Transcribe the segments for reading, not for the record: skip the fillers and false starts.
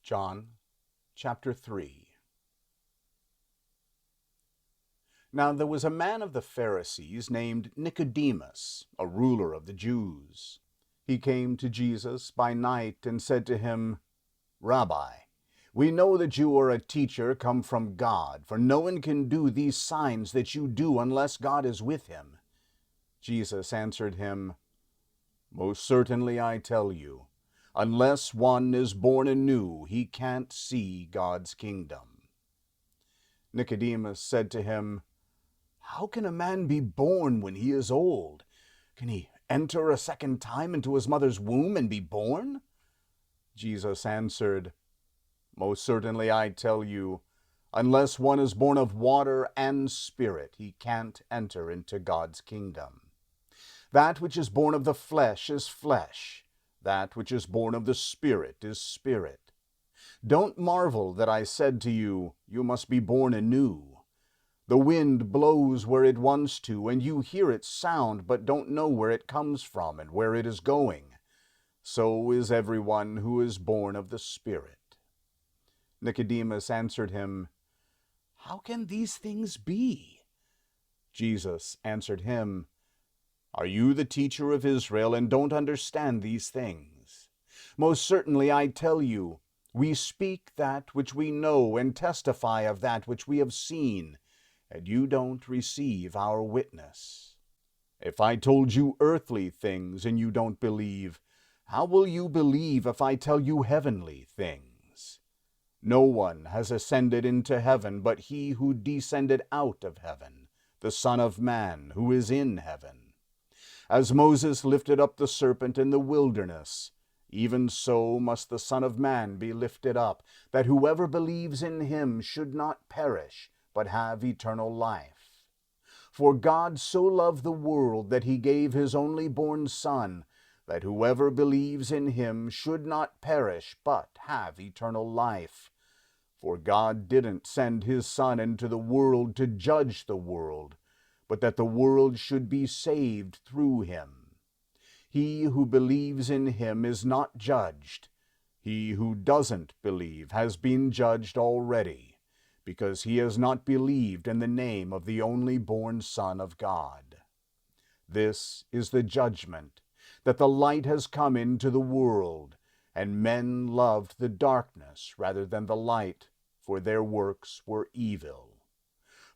John chapter 3. Now there was a man of the Pharisees named Nicodemus, a ruler of the Jews. He came to Jesus by night and said to him, Rabbi, we know that you are a teacher come from God, for no one can do these signs that you do unless God is with him. Jesus answered him, Most certainly I tell you, unless one is born anew, he can't see God's kingdom. Nicodemus said to him, How can a man be born when he is old? Can he enter a second time into his mother's womb and be born? Jesus answered, Most certainly I tell you, unless one is born of water and spirit, he can't enter into God's kingdom. That which is born of the flesh is flesh. That which is born of the Spirit is spirit. Don't marvel that I said to you, You must be born anew. The wind blows where it wants to, and you hear its sound, but don't know where it comes from and where it is going. So is everyone who is born of the Spirit. Nicodemus answered him, How can these things be? Jesus answered him, Are you the teacher of Israel and don't understand these things? Most certainly I tell you, we speak that which we know and testify of that which we have seen, and you don't receive our witness. If I told you earthly things and you don't believe, how will you believe if I tell you heavenly things? No one has ascended into heaven but he who descended out of heaven, the Son of Man who is in heaven. As Moses lifted up the serpent in the wilderness, even so must the Son of Man be lifted up, that whoever believes in him should not perish, but have eternal life. For God so loved the world that he gave his only born Son, that whoever believes in him should not perish, but have eternal life. For God didn't send his Son into the world to judge the world, but that the world should be saved through him. He who believes in him is not judged. He who doesn't believe has been judged already, because he has not believed in the name of the only born Son of God. This is the judgment, that the light has come into the world, and men loved the darkness rather than the light, for their works were evil.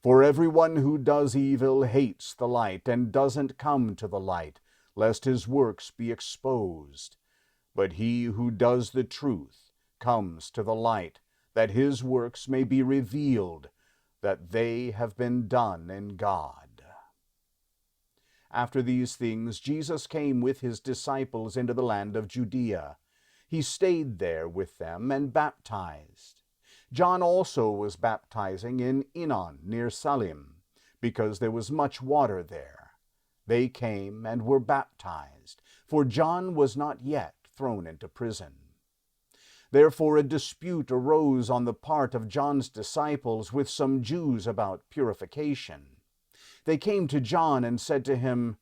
For everyone who does evil hates the light and doesn't come to the light, lest his works be exposed. But he who does the truth comes to the light, that his works may be revealed, that they have been done in God. After these things, Jesus came with his disciples into the land of Judea. He stayed there with them and baptized. John also was baptizing in Enon near Salim, because there was much water there. They came and were baptized, for John was not yet thrown into prison. Therefore a dispute arose on the part of John's disciples with some Jews about purification. They came to John and said to him,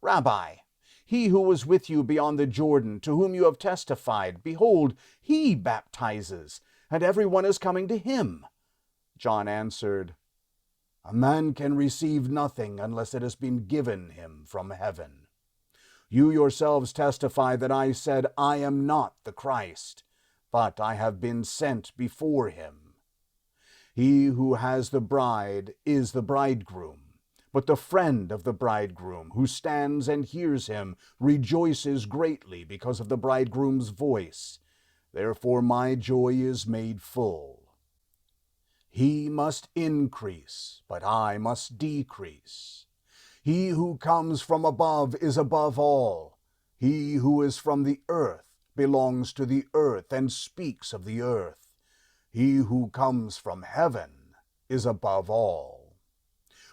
Rabbi, he who was with you beyond the Jordan, to whom you have testified, behold, he baptizes, and everyone is coming to him. John answered, A man can receive nothing unless it has been given him from heaven. You yourselves testify that I said, I am not the Christ, but I have been sent before him. He who has the bride is the bridegroom, but the friend of the bridegroom, who stands and hears him, rejoices greatly because of the bridegroom's voice. Therefore my joy is made full. He must increase, but I must decrease. He who comes from above is above all. He who is from the earth belongs to the earth and speaks of the earth. He who comes from heaven is above all.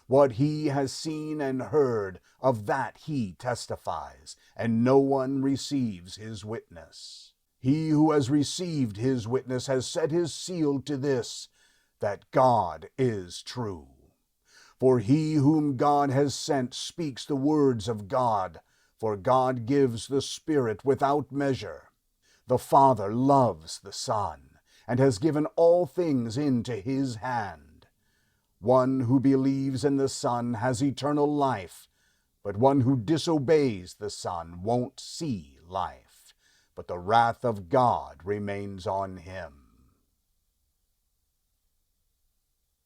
What he has seen and heard, of that he testifies, and no one receives his witness. He who has received his witness has set his seal to this, that God is true. For he whom God has sent speaks the words of God, for God gives the Spirit without measure. The Father loves the Son, and has given all things into his hand. One who believes in the Son has eternal life, but one who disobeys the Son won't see life, but the wrath of God remains on him.